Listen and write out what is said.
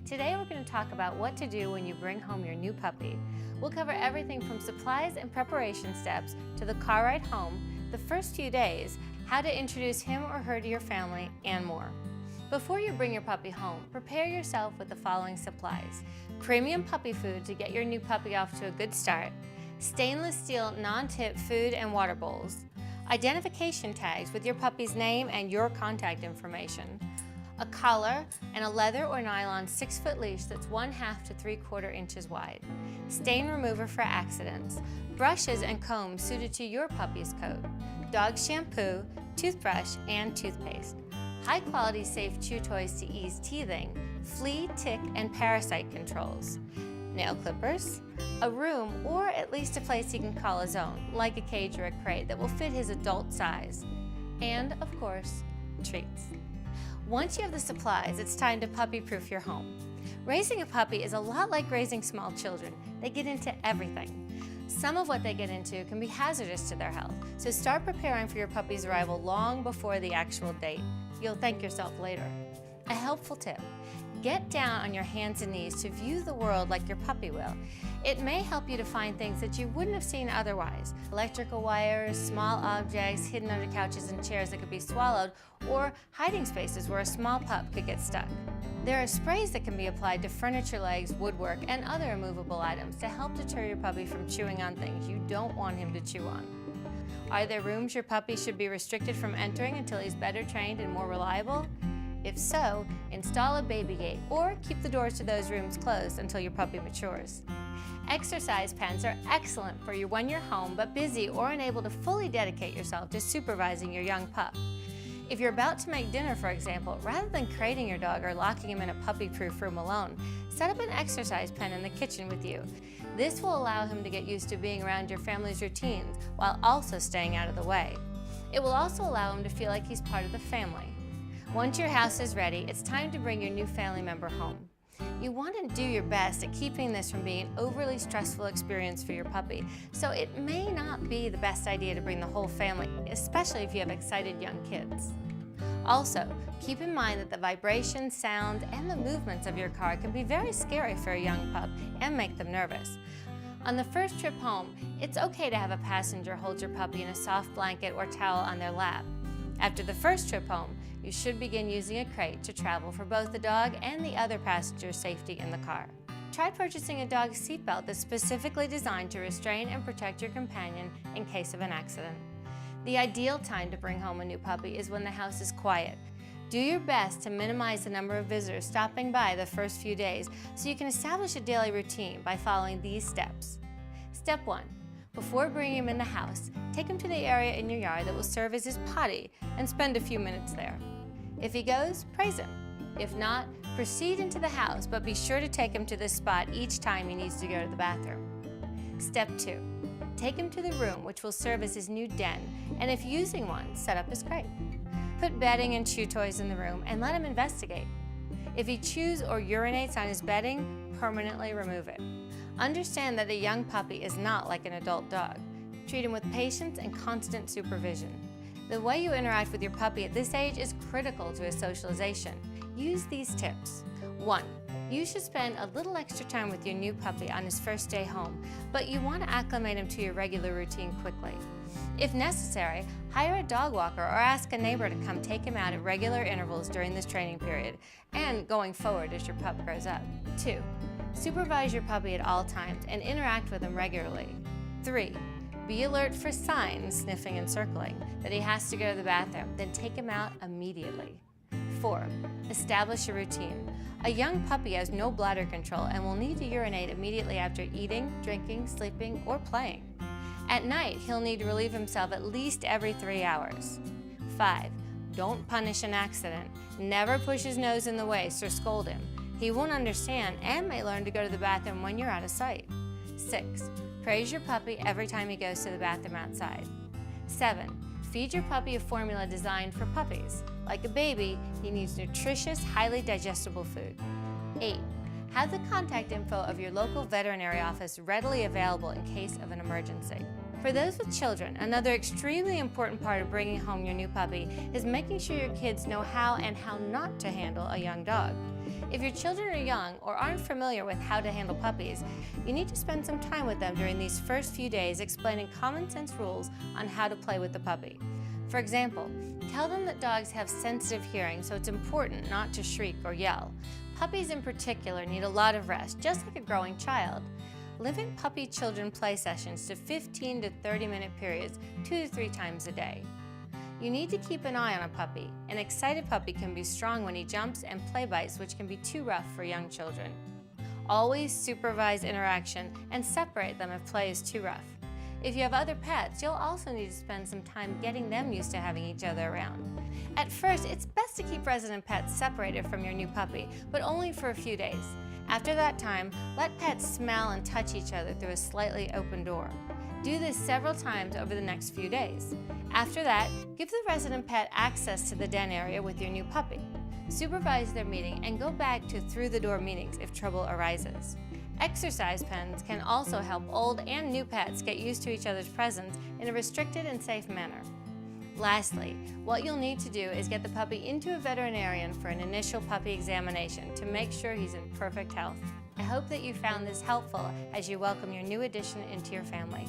Today we're going to talk about what to do when you bring home your new puppy. We'll cover everything from supplies and preparation steps to the car ride home, the first few days, how to introduce him or her to your family, and more. Before you bring your puppy home, prepare yourself with the following supplies. Premium puppy food to get your new puppy off to a good start, stainless steel non-tip food and water bowls, identification tags with your puppy's name and your contact information, a collar, and a leather or nylon 6-foot leash that's 1/2 to 3/4 inches wide, stain remover for accidents, brushes and combs suited to your puppy's coat, dog shampoo, toothbrush, and toothpaste, high-quality safe chew toys to ease teething, flea, tick, and parasite controls, nail clippers, a room or at least a place he can call his own, like a cage or a crate that will fit his adult size, and of course, treats. Once you have the supplies, it's time to puppy-proof your home. Raising a puppy is a lot like raising small children. They get into everything. Some of what they get into can be hazardous to their health, so start preparing for your puppy's arrival long before the actual date. You'll thank yourself later. A helpful tip: get down on your hands and knees to view the world like your puppy will. It may help you to find things that you wouldn't have seen otherwise. Electrical wires, small objects hidden under couches and chairs that could be swallowed, or hiding spaces where a small pup could get stuck. There are sprays that can be applied to furniture legs, woodwork, and other immovable items to help deter your puppy from chewing on things you don't want him to chew on. Are there rooms your puppy should be restricted from entering until he's better trained and more reliable? If so, install a baby gate or keep the doors to those rooms closed until your puppy matures. Exercise pens are excellent for you when you're home but busy or unable to fully dedicate yourself to supervising your young pup. If you're about to make dinner, for example, rather than crating your dog or locking him in a puppy-proof room alone, set up an exercise pen in the kitchen with you. This will allow him to get used to being around your family's routines while also staying out of the way. It will also allow him to feel like he's part of the family. Once your house is ready, it's time to bring your new family member home. You want to do your best at keeping this from being an overly stressful experience for your puppy, so it may not be the best idea to bring the whole family, especially if you have excited young kids. Also, keep in mind that the vibration, sound, and the movements of your car can be very scary for a young pup and make them nervous. On the first trip home, it's okay to have a passenger hold your puppy in a soft blanket or towel on their lap. After the first trip home, you should begin using a crate to travel for both the dog and the other passenger's safety in the car. Try purchasing a dog seatbelt that's specifically designed to restrain and protect your companion in case of an accident. The ideal time to bring home a new puppy is when the house is quiet. Do your best to minimize the number of visitors stopping by the first few days so you can establish a daily routine by following these steps. Step 1. Before bringing him in the house, take him to the area in your yard that will serve as his potty and spend a few minutes there. If he goes, praise him. If not, proceed into the house, but be sure to take him to this spot each time he needs to go to the bathroom. Step 2. Take him to the room which will serve as his new den, and if using one, set up his crate. Put bedding and chew toys in the room and let him investigate. If he chews or urinates on his bedding, permanently remove it. Understand that a young puppy is not like an adult dog. Treat him with patience and constant supervision. The way you interact with your puppy at this age is critical to his socialization. Use these tips. 1. You should spend a little extra time with your new puppy on his first day home, but you want to acclimate him to your regular routine quickly. If necessary, hire a dog walker or ask a neighbor to come take him out at regular intervals during this training period and going forward as your pup grows up. 2. Supervise your puppy at all times and interact with him regularly. 3. Be alert for signs, sniffing and circling, that he has to go to the bathroom, then take him out immediately. 4. Establish a routine. A young puppy has no bladder control and will need to urinate immediately after eating, drinking, sleeping, or playing. At night, he'll need to relieve himself at least every 3 hours. 5. Don't punish an accident. Never push his nose in the waist or scold him. He won't understand and may learn to go to the bathroom when you're out of sight. 6. Praise your puppy every time he goes to the bathroom outside. 7. Feed your puppy a formula designed for puppies. Like a baby, he needs nutritious, highly digestible food. 8. Have the contact info of your local veterinary office readily available in case of an emergency. For those with children, another extremely important part of bringing home your new puppy is making sure your kids know how and how not to handle a young dog. If your children are young or aren't familiar with how to handle puppies, you need to spend some time with them during these first few days explaining common sense rules on how to play with the puppy. For example, tell them that dogs have sensitive hearing, so it's important not to shriek or yell. Puppies in particular need a lot of rest, just like a growing child. Limit puppy children play sessions to 15 to 30-minute periods 2 to 3 times a day. You need to keep an eye on a puppy. An excited puppy can be strong when he jumps and play bites, which can be too rough for young children. Always supervise interaction and separate them if play is too rough. If you have other pets, you'll also need to spend some time getting them used to having each other around. At first, it's best to keep resident pets separated from your new puppy, but only for a few days. After that time, let pets smell and touch each other through a slightly open door. Do this several times over the next few days. After that, give the resident pet access to the den area with your new puppy. Supervise their meeting and go back to through-the-door meetings if trouble arises. Exercise pens can also help old and new pets get used to each other's presence in a restricted and safe manner. Lastly, what you'll need to do is get the puppy into a veterinarian for an initial puppy examination to make sure he's in perfect health. I hope that you found this helpful as you welcome your new addition into your family.